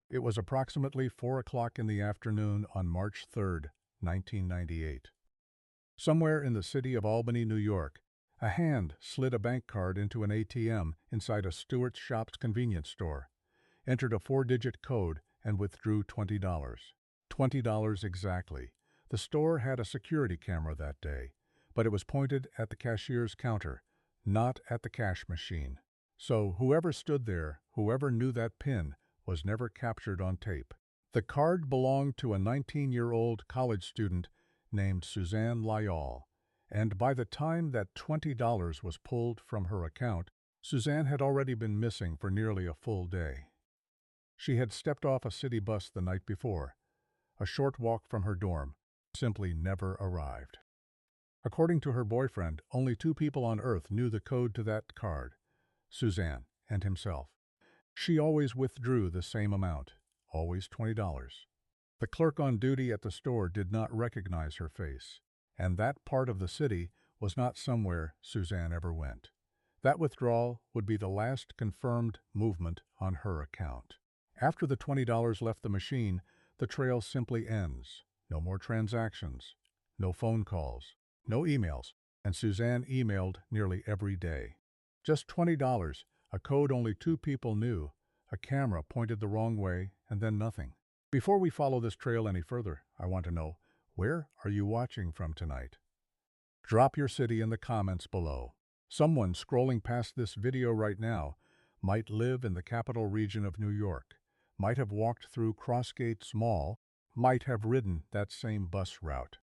It was approximately 4 o'clock in the afternoon on March 3, 1998. Somewhere in the city of Albany, New York, a hand slid a bank card into an ATM inside a Stewart's Shops convenience store, entered a 4-digit code, and withdrew $20. $20 exactly. The store had a security camera that day, but it was pointed at the cashier's counter, not at the cash machine. So whoever stood there, whoever knew that PIN, was never captured on tape. The card belonged to a 19-year-old college student named Suzanne Lyall, and by the time that $20 was pulled from her account, Suzanne had already been missing for nearly a full day. She had stepped off a city bus the night before, a short walk from her dorm, simply never arrived. According to her boyfriend, only 2 people on Earth knew the code to that card, Suzanne and himself. She always withdrew the same amount, always $20. The clerk on duty at the store did not recognize her face, and that part of the city was not somewhere Suzanne ever went. That withdrawal would be the last confirmed movement on her account. After the $20 left the machine, the trail simply ends. No more transactions, no phone calls, no emails, and Suzanne emailed nearly every day. Just $20, a code only 2 people knew, a camera pointed the wrong way, and then nothing. Before we follow this trail any further, I want to know, where are you watching from tonight? Drop your city in the comments below. Someone scrolling past this video right now might live in the capital region of New York, might have walked through Crossgates Mall, might have ridden that same bus route.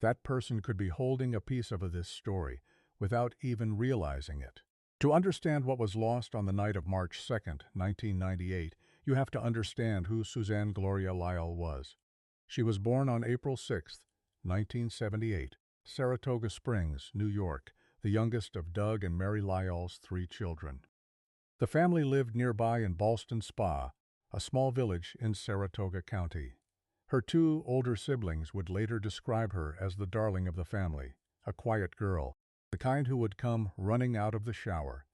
That person could be holding a piece of this story without even realizing it. To understand what was lost on the night of March 2nd, 1998, you have to understand who Suzanne Gloria Lyall was. She was born on April 6, 1978, Saratoga Springs, New York, the youngest of Doug and Mary Lyall's 3 children. The family lived nearby in Ballston Spa, a small village in Saratoga County. Her 2 older siblings would later describe her as the darling of the family, a quiet girl, the kind who would come running out of the shower,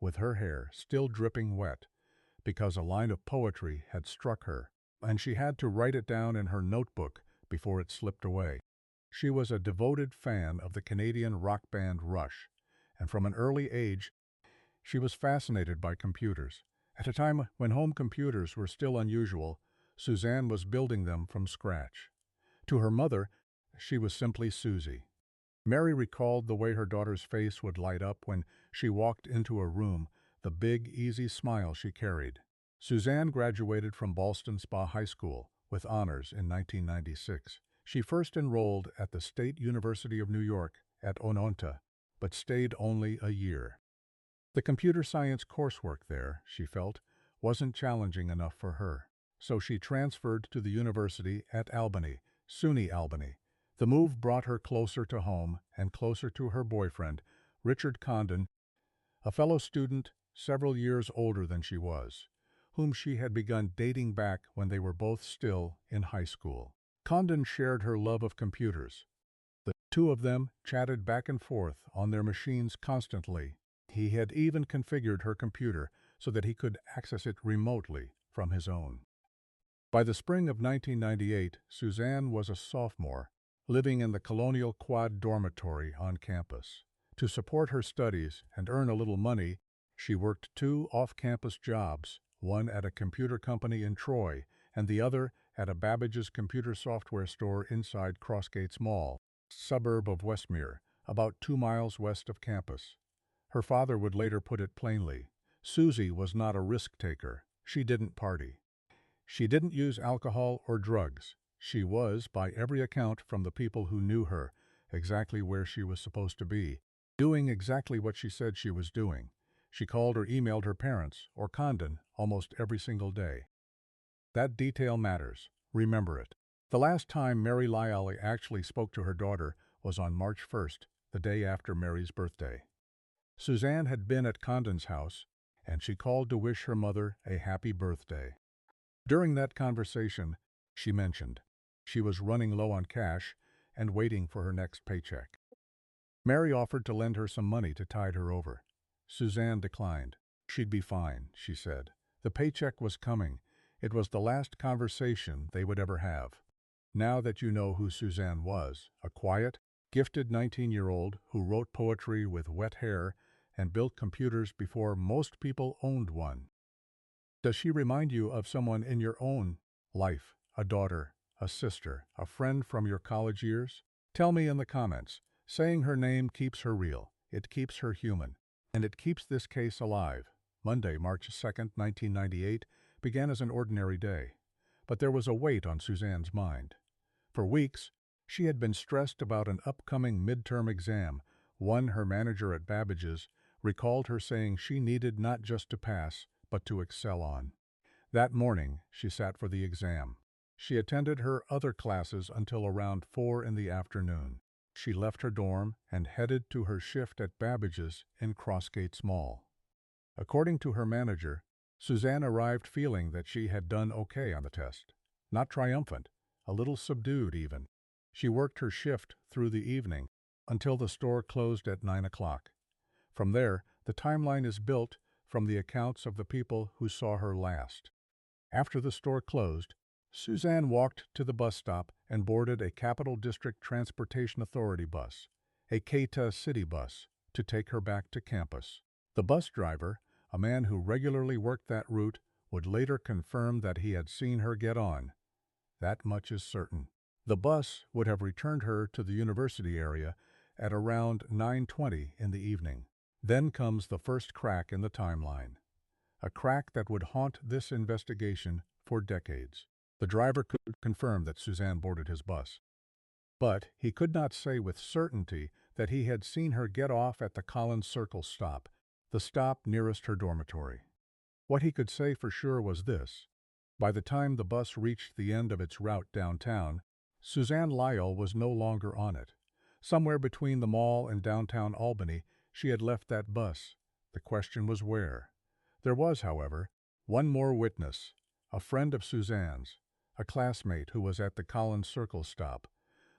with her hair still dripping wet, because a line of poetry had struck her, and she had to write it down in her notebook before it slipped away. She was a devoted fan of the Canadian rock band Rush, and from an early age, she was fascinated by computers. At a time when home computers were still unusual, Suzanne was building them from scratch. To her mother, she was simply Susie. Mary recalled the way her daughter's face would light up when she walked into a room, the big, easy smile she carried. Suzanne graduated from Ballston Spa High School with honors in 1996. She first enrolled at the State University of New York at Oneonta, but stayed only a year. The computer science coursework there, she felt, wasn't challenging enough for her, so she transferred to the university at Albany, SUNY Albany. The move brought her closer to home and closer to her boyfriend, Richard Condon, a fellow student several years older than she was, whom she had begun dating back when they were both still in high school. Condon shared her love of computers. The 2 of them chatted back and forth on their machines constantly. He had even configured her computer so that he could access it remotely from his own. By the spring of 1998, Suzanne was a sophomore, living in the Colonial Quad dormitory on campus. To support her studies and earn a little money, she worked 2 off-campus jobs, one at a computer company in Troy and the other at a Babbage's computer software store inside Crossgates Mall, suburb of Westmere, about 2 miles west of campus. Her father would later put it plainly, Susie was not a risk-taker. She didn't party. She didn't use alcohol or drugs. She was, by every account from the people who knew her, exactly where she was supposed to be, doing exactly what she said she was doing. She called or emailed her parents, or Condon, almost every single day. That detail matters. Remember it. The last time Mary Lyall actually spoke to her daughter was on March 1st, the day after Mary's birthday. Suzanne had been at Condon's house, and she called to wish her mother a happy birthday. During that conversation, she mentioned she was running low on cash and waiting for her next paycheck. Mary offered to lend her some money to tide her over. Suzanne declined. She'd be fine, she said. The paycheck was coming, It was the last conversation they would ever have. Now that you know who Suzanne was, a quiet, gifted 19-year-old who wrote poetry with wet hair and built computers before most people owned one. Does she remind you of someone in your own life, a daughter, a sister, a friend from your college years? Tell me in the comments. Saying her name keeps her real, it keeps her human, and it keeps this case alive. Monday, March 2nd, 1998, began as an ordinary day, but there was a weight on Suzanne's mind. For weeks, she had been stressed about an upcoming midterm exam, one her manager at Babbage's recalled her saying she needed not just to pass, but to excel on. That morning, she sat for the exam. She attended her other classes until around 4 in the afternoon. She left her dorm and headed to her shift at Babbage's in Crossgates Mall. According to her manager, Suzanne arrived feeling that she had done okay on the test. Not triumphant, a little subdued even. She worked her shift through the evening until the store closed at 9 o'clock. From there, the timeline is built from the accounts of the people who saw her last. After the store closed, Suzanne walked to the bus stop and boarded a Capital District Transportation Authority bus, a KTA city bus, to take her back to campus. The bus driver, a man who regularly worked that route, would later confirm that he had seen her get on. That much is certain. The bus would have returned her to the university area at around 9:20 in the evening. Then comes the first crack in the timeline, a crack that would haunt this investigation for decades. The driver could confirm that Suzanne boarded his bus, but he could not say with certainty that he had seen her get off at the Collins Circle stop, the stop nearest her dormitory. What he could say for sure was this: by the time the bus reached the end of its route downtown, Suzanne Lyall was no longer on it. Somewhere between the mall and downtown Albany, she had left that bus. The question was where. There was, however, one more witness, a friend of Suzanne's, a classmate who was at the Collins Circle stop.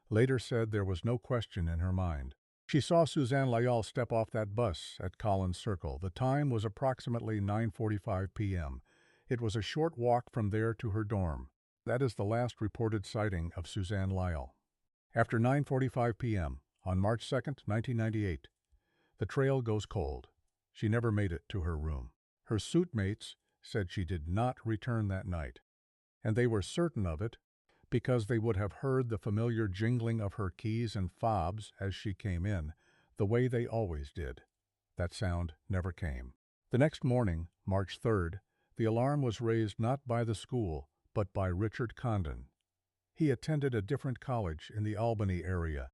Later said there was no question in her mind. She saw Suzanne Lyall step off that bus at Collins Circle. The time was approximately 9:45 p.m. It was a short walk from there to her dorm. That is the last reported sighting of Suzanne Lyall. After 9:45 p.m. on March 2nd, 1998, the trail goes cold. She never made it to her room. Her suitmates said she did not return that night, and they were certain of it because they would have heard the familiar jingling of her keys and fobs as she came in, the way they always did. That sound never came. The next morning, March 3rd, the alarm was raised not by the school, but by Richard Condon. He attended a different college in the Albany area,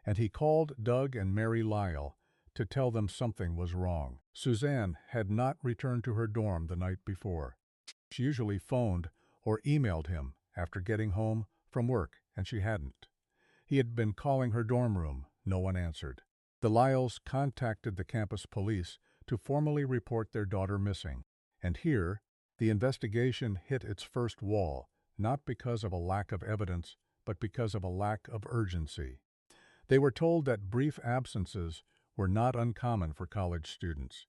and he called Doug and Mary Lyall to tell them something was wrong. Suzanne had not returned to her dorm the night before. She usually phoned or emailed him after getting home from work, and she hadn't. He had been calling her dorm room. No one answered. The Lyalls contacted the campus police to formally report their daughter missing. And here, the investigation hit its first wall, not because of a lack of evidence, but because of a lack of urgency. They were told that brief absences were not uncommon for college students,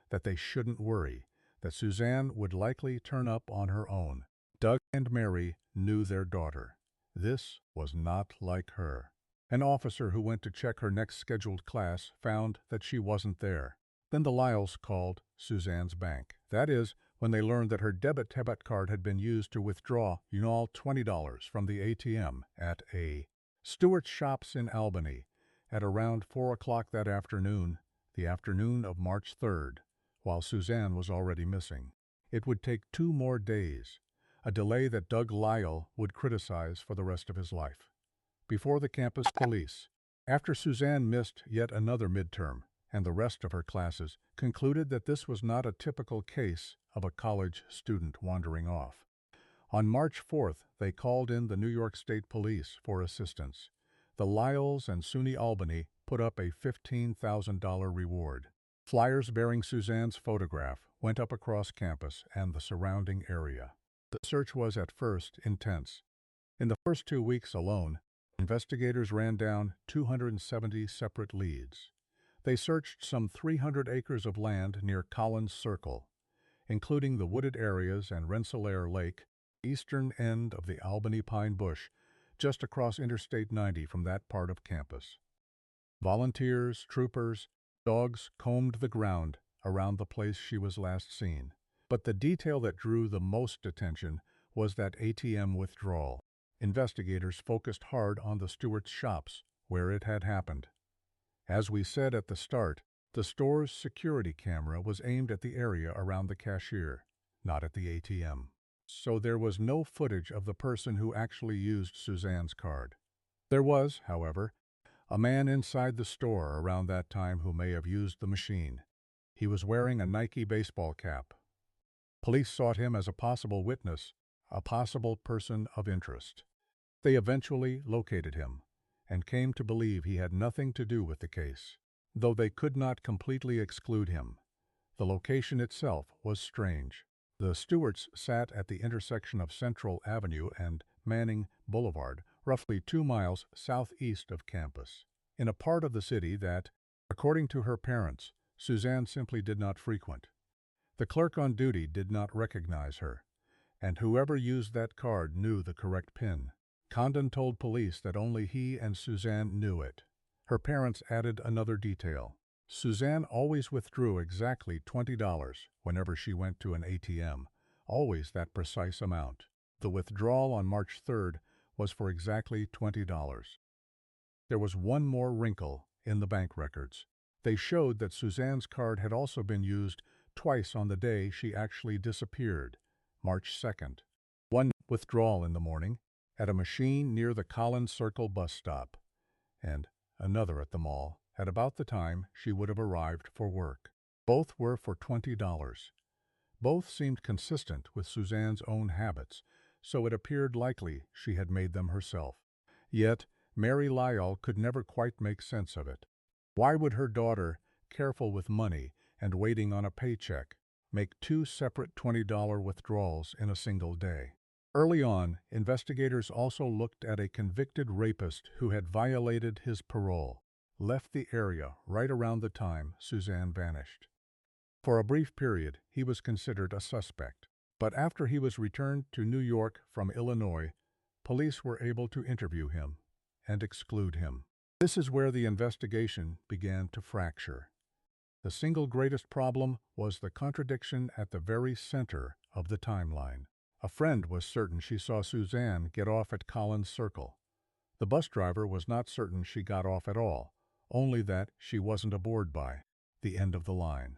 that they shouldn't worry, that Suzanne would likely turn up on her own. Doug and Mary knew their daughter. This was not like her. An officer who went to check her next scheduled class found that she wasn't there. Then the Lyalls called Suzanne's bank. That is, when they learned that her debit card had been used to withdraw $20 from the ATM at a Stewart's Shops in Albany at around 4 o'clock that afternoon, the afternoon of March 3rd, while Suzanne was already missing. It would take 2 more days, a delay that Doug Lyall would criticize for the rest of his life. Before the campus police, after Suzanne missed yet another midterm, and the rest of her classes concluded that this was not a typical case of a college student wandering off. On March 4th, they called in the New York State Police for assistance. The Lyalls and SUNY Albany put up a $15,000 reward. Flyers bearing Suzanne's photograph went up across campus and the surrounding area. The search was at first intense. In the first 2 weeks alone, investigators ran down 270 separate leads. They searched some 300 acres of land near Collins Circle. including the wooded areas and Rensselaer Lake, eastern end of the Albany Pine Bush, just across Interstate 90 from that part of campus. Volunteers, troopers, dogs combed the ground around the place she was last seen. But the detail that drew the most attention was that ATM withdrawal. Investigators focused hard on the Stewart's shops, where it had happened. As we said at the start, the store's security camera was aimed at the area around the cashier, not at the ATM. So there was no footage of the person who actually used Suzanne's card. There was, however, a man inside the store around that time who may have used the machine. He was wearing a Nike baseball cap. Police sought him as a possible witness, a possible person of interest. They eventually located him and came to believe he had nothing to do with the case, though they could not completely exclude him. The location itself was strange. The Stewarts sat at the intersection of Central Avenue and Manning Boulevard, roughly 2 miles southeast of campus, in a part of the city that, according to her parents, Suzanne simply did not frequent. The clerk on duty did not recognize her, and whoever used that card knew the correct PIN. Condon told police that only he and Suzanne knew it. Her parents added another detail. Suzanne always withdrew exactly $20 whenever she went to an ATM, always that precise amount. The withdrawal on March 3rd was for exactly $20. There was one more wrinkle in the bank records. They showed that Suzanne's card had also been used twice on the day she actually disappeared, March 2nd. One withdrawal in the morning at a machine near the Collins Circle bus stop, and another at the mall at about the time she would have arrived for work. Both were for $20. Both seemed consistent with Suzanne's own habits, so it appeared likely she had made them herself. Yet Mary Lyall could never quite make sense of it. Why would her daughter, careful with money and waiting on a paycheck, make 2 separate $20 withdrawals in a single day? Early on, investigators also looked at a convicted rapist who had violated his parole, left the area right around the time Suzanne vanished. For a brief period, he was considered a suspect, but after he was returned to New York from Illinois, police were able to interview him and exclude him. This is where the investigation began to fracture. The single greatest problem was the contradiction at the very center of the timeline. A friend was certain she saw Suzanne get off at Collins Circle. The bus driver was not certain she got off at all, only that she wasn't aboard by the end of the line.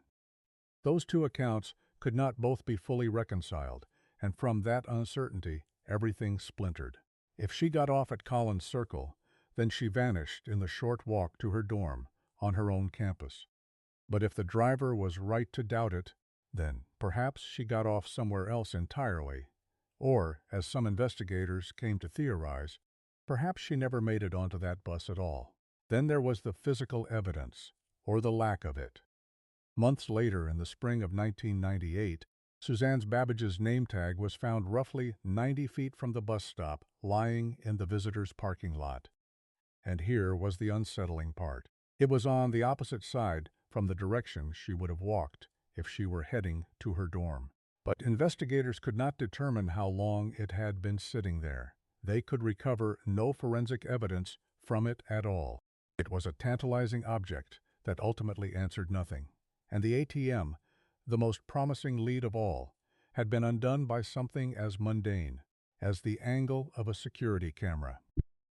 Those two accounts could not both be fully reconciled, and from that uncertainty, everything splintered. If she got off at Collins Circle, then she vanished in the short walk to her dorm on her own campus. But if the driver was right to doubt it, then perhaps she got off somewhere else entirely, or, as some investigators came to theorize, perhaps she never made it onto that bus at all. Then there was the physical evidence, or the lack of it. Months later, in the spring of 1998, Suzanne Babbage's name tag was found roughly 90 feet from the bus stop, lying in the visitors' parking lot. And here was the unsettling part. It was on the opposite side from the direction she would have walked if she were heading to her dorm. But investigators could not determine how long it had been sitting there. They could recover no forensic evidence from it at all. It was a tantalizing object that ultimately answered nothing. And the ATM, the most promising lead of all, had been undone by something as mundane as the angle of a security camera.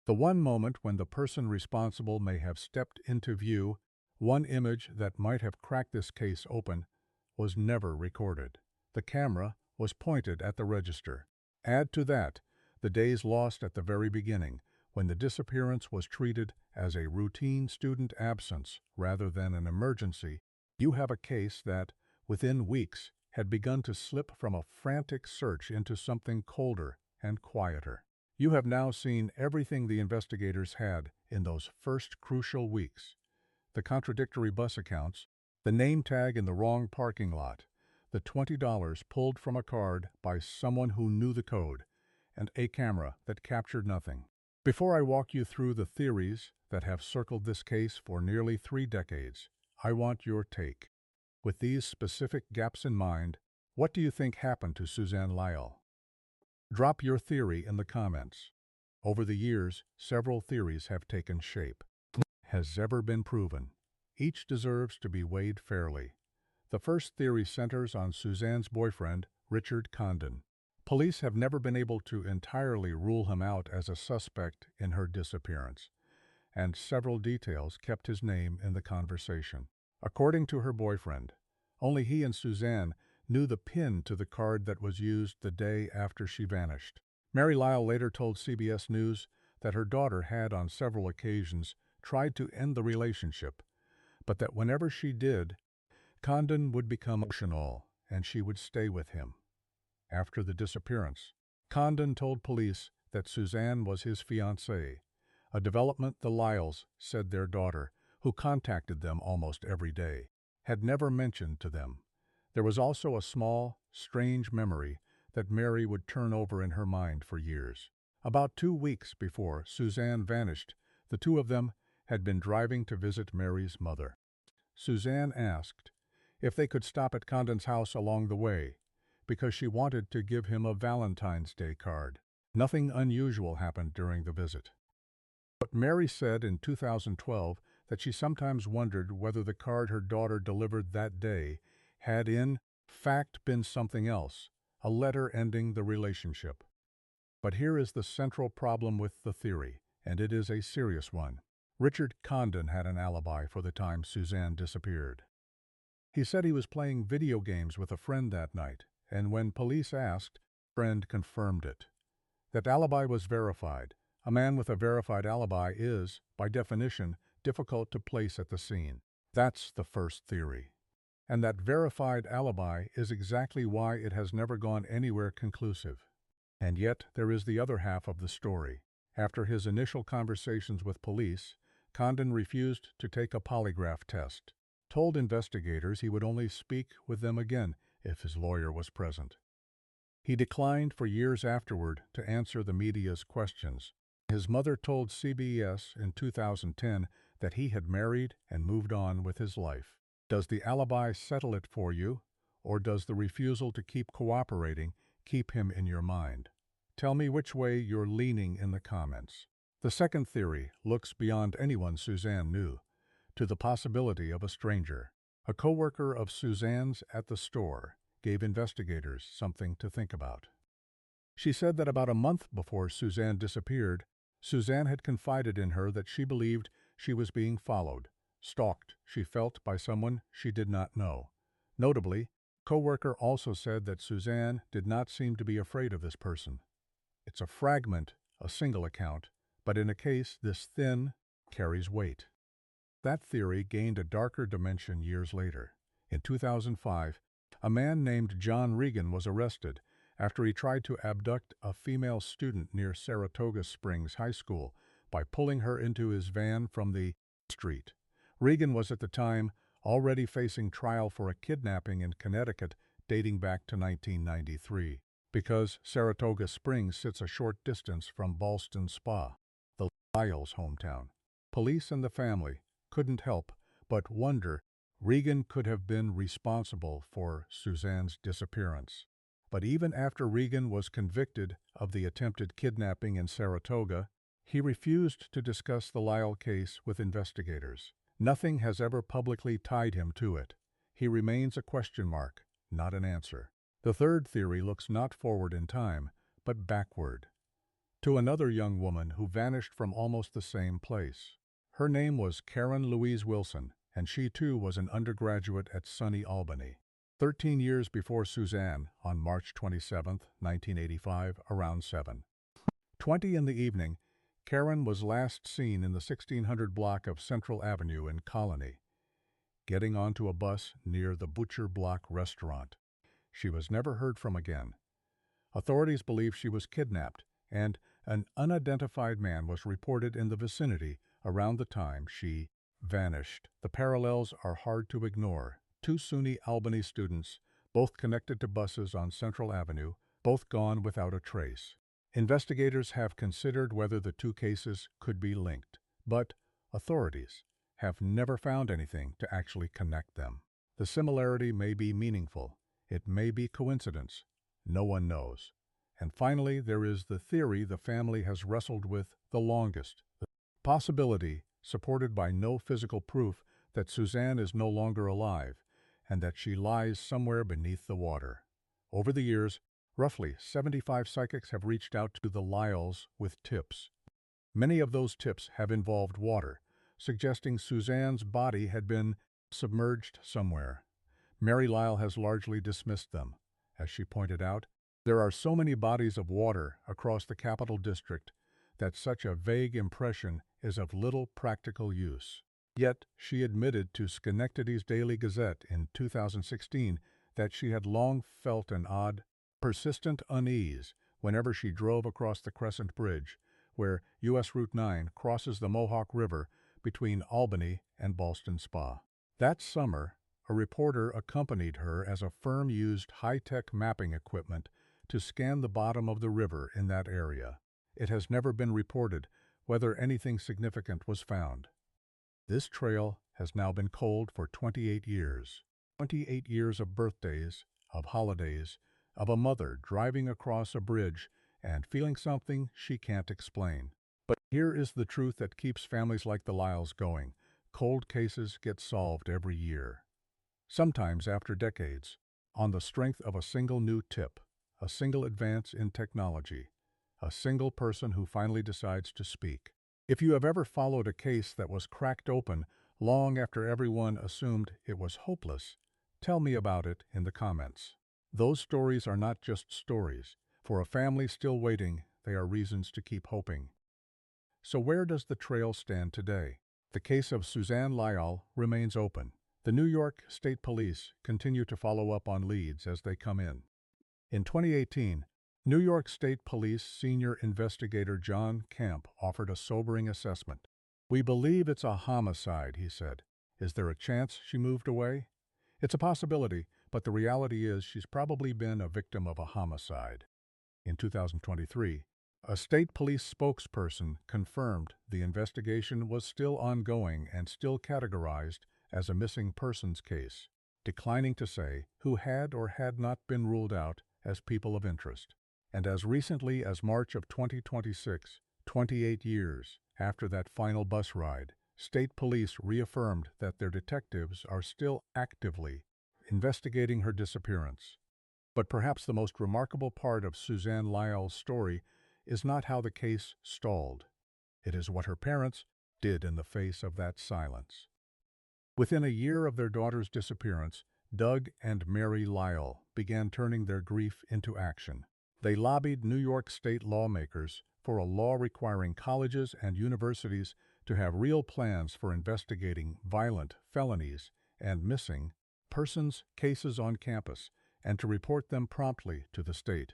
The one moment when the person responsible may have stepped into view, one image that might have cracked this case open, was never recorded. The camera was pointed at the register. Add to that the days lost at the very beginning, when the disappearance was treated as a routine student absence rather than an emergency, you have a case that, within weeks, had begun to slip from a frantic search into something colder and quieter. You have now seen everything the investigators had in those first crucial weeks. The contradictory bus accounts, the name tag in the wrong parking lot, the $20 pulled from a card by someone who knew the code, and a camera that captured nothing. Before I walk you through the theories that have circled this case for nearly 3 decades, I want your take. With these specific gaps in mind, What do you think happened to Suzanne Lyall? Drop your theory in the comments. Over the years, several theories have taken shape. Has ever been proven. Each deserves to be weighed fairly. The first theory centers on Suzanne's boyfriend, Richard Condon. Police have never been able to entirely rule him out as a suspect in her disappearance, and several details kept his name in the conversation. According to her boyfriend, only he and Suzanne knew the pin to the card that was used the day after she vanished. Mary Lyall later told CBS News that her daughter had on several occasions tried to end the relationship, but that whenever she did, Condon would become emotional and she would stay with him. After the disappearance, Condon told police that Suzanne was his fiancée, a development the Lyalls said their daughter, who contacted them almost every day, had never mentioned to them. There was also a small, strange memory that Mary would turn over in her mind for years. About 2 weeks before Suzanne vanished, the two of them had been driving to visit Mary's mother. Suzanne asked if they could stop at Condon's house along the way, because she wanted to give him a Valentine's Day card. Nothing unusual happened during the visit. But Mary said in 2012 that she sometimes wondered whether the card her daughter delivered that day had in fact been something else, a letter ending the relationship. But here is the central problem with the theory, and it is a serious one. Richard Condon had an alibi for the time Suzanne disappeared. He said he was playing video games with a friend that night, and when police asked, friend confirmed it. That alibi was verified. A man with a verified alibi is, by definition, difficult to place at the scene. That's the first theory. And that verified alibi is exactly why it has never gone anywhere conclusive. And yet there is the other half of the story. After his initial conversations with police, Condon refused to take a polygraph test, told investigators he would only speak with them again if his lawyer was present. He declined for years afterward to answer the media's questions. His mother told CBS in 2010 that he had married and moved on with his life. Does the alibi settle it for you, or does the refusal to keep cooperating keep him in your mind? Tell me which way you're leaning in the comments. The second theory looks beyond anyone Suzanne knew, to the possibility of a stranger. A co-worker of Suzanne's at the store gave investigators something to think about. She said that about a month before Suzanne disappeared, Suzanne had confided in her that she believed she was being followed, stalked, she felt, by someone she did not know. Notably, co-worker also said that Suzanne did not seem to be afraid of this person. It's a fragment, a single account, but in a case this thin, carries weight. That theory gained a darker dimension years later. In 2005, a man named John Regan was arrested after he tried to abduct a female student near Saratoga Springs High School by pulling her into his van from the street. Regan was at the time already facing trial for a kidnapping in Connecticut dating back to 1993, because Saratoga Springs sits a short distance from Ballston Spa, the Lyalls' hometown. Police and the family couldn't help but wonder Regan could have been responsible for Suzanne's disappearance. But even after Regan was convicted of the attempted kidnapping in Saratoga, he refused to discuss the Lyall case with investigators. Nothing has ever publicly tied him to it. He remains a question mark, not an answer. The third theory looks not forward in time, but backward, to another young woman who vanished from almost the same place. Her name was Karen Louise Wilson, and she too was an undergraduate at SUNY Albany. 13 years before Suzanne, on March 27, 1985, around 7:20 in the evening, Karen was last seen in the 1600 block of Central Avenue in Colony, getting onto a bus near the Butcher Block restaurant. She was never heard from again. Authorities believe she was kidnapped, and an unidentified man was reported in the vicinity around the time she vanished. The parallels are hard to ignore. Two SUNY Albany students, both connected to buses on Central Avenue, both gone without a trace. Investigators have considered whether the two cases could be linked, but authorities have never found anything to actually connect them. The similarity may be meaningful. It may be coincidence. No one knows. And finally, there is the theory the family has wrestled with the longest. The possibility, supported by no physical proof, that Suzanne is no longer alive and that she lies somewhere beneath the water. Over the years, roughly 75 psychics have reached out to the Lyalls with tips. Many of those tips have involved water, suggesting Suzanne's body had been submerged somewhere. Mary Lyall has largely dismissed them. As she pointed out, there are so many bodies of water across the Capital District that such a vague impression is of little practical use. Yet, she admitted to Schenectady's Daily Gazette in 2016 that she had long felt an odd, persistent unease whenever she drove across the Crescent Bridge, where U.S. Route 9 crosses the Mohawk River between Albany and Ballston Spa. That summer, a reporter accompanied her as a firm used high-tech mapping equipment to scan the bottom of the river in that area. It has never been reported whether anything significant was found. This trail has now been cold for 28 years. 28 years of birthdays, of holidays, of a mother driving across a bridge and feeling something she can't explain. But here is the truth that keeps families like the Lyalls going. Cold cases get solved every year. Sometimes after decades, on the strength of a single new tip, a single advance in technology, a single person who finally decides to speak. If you have ever followed a case that was cracked open long after everyone assumed it was hopeless, tell me about it in the comments. Those stories are not just stories. For a family still waiting, they are reasons to keep hoping. So where does the trail stand today? The case of Suzanne Lyall remains open. The New York State Police continue to follow up on leads as they come in. In 2018, New York State Police Senior Investigator John Camp offered a sobering assessment. "We believe it's a homicide," he said. "Is there a chance she moved away? It's a possibility, but the reality is she's probably been a victim of a homicide." In 2023, a state police spokesperson confirmed the investigation was still ongoing and still categorized as a missing persons case, declining to say who had or had not been ruled out as people of interest. And as recently as March of 2026, 28 years after that final bus ride, state police reaffirmed that their detectives are still actively investigating her disappearance. But perhaps the most remarkable part of Suzanne Lyall's story is not how the case stalled. It is what her parents did in the face of that silence. Within a year of their daughter's disappearance, Doug and Mary Lyall began turning their grief into action. They lobbied New York state lawmakers for a law requiring colleges and universities to have real plans for investigating violent felonies and missing persons cases on campus, and to report them promptly to the state,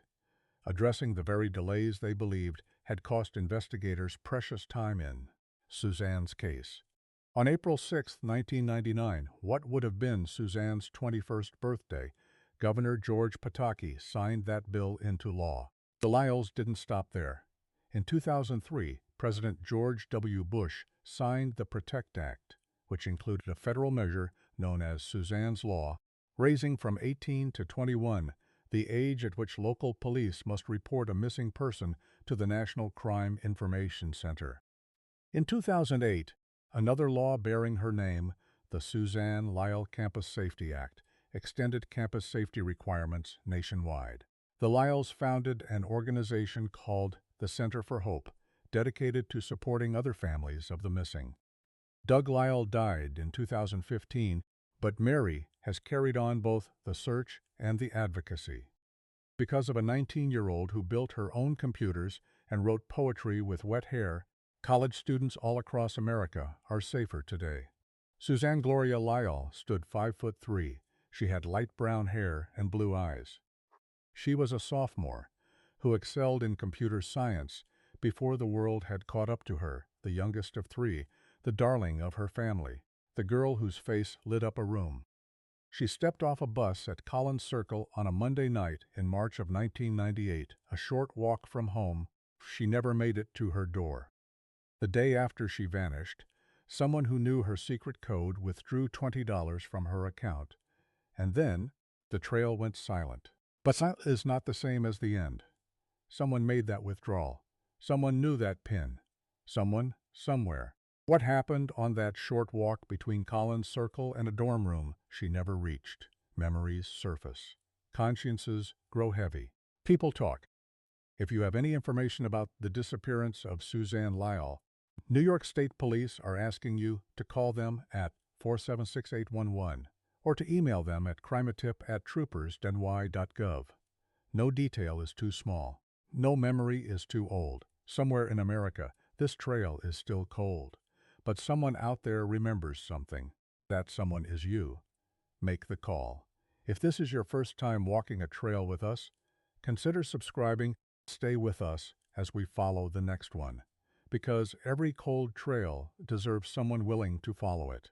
addressing the very delays they believed had cost investigators precious time in Suzanne's case. On April 6, 1999, what would have been Suzanne's 21st birthday, Governor George Pataki signed that bill into law. The Lyalls didn't stop there. In 2003, President George W. Bush signed the PROTECT Act, which included a federal measure known as Suzanne's Law, raising from 18 to 21 the age at which local police must report a missing person to the National Crime Information Center. In 2008, another law bearing her name, the Suzanne Lyall Campus Safety Act, extended campus safety requirements nationwide. The Lyalls founded an organization called the Center for Hope, dedicated to supporting other families of the missing. Doug Lyall died in 2015, but Mary has carried on both the search and the advocacy. Because of a 19-year-old who built her own computers and wrote poetry with wet hair, college students all across America are safer today. Suzanne Gloria Lyall stood 5'3". She had light brown hair and blue eyes. She was a sophomore who excelled in computer science before the world had caught up to her, the youngest of three, the darling of her family, the girl whose face lit up a room. She stepped off a bus at Collins Circle on a Monday night in March of 1998, a short walk from home. She never made it to her door. The day after she vanished, someone who knew her secret code withdrew $20 from her account. And then, The trail went silent. But silent is not the same as the end. Someone made that withdrawal. Someone knew that pin. Someone, somewhere. What happened on that short walk between Collins Circle and a dorm room she never reached? Memories surface. Consciences grow heavy. People talk. If you have any information about the disappearance of Suzanne Lyall, New York State Police are asking you to call them at 476-811 or to email them at crimeatip@troopers.ny.gov. No detail is too small. No memory is too old. Somewhere in America, this trail is still cold. But someone out there remembers something. That someone is you. Make the call. If this is your first time walking a trail with us, consider subscribing. Stay with us as we follow the next one, because every cold trail deserves someone willing to follow it.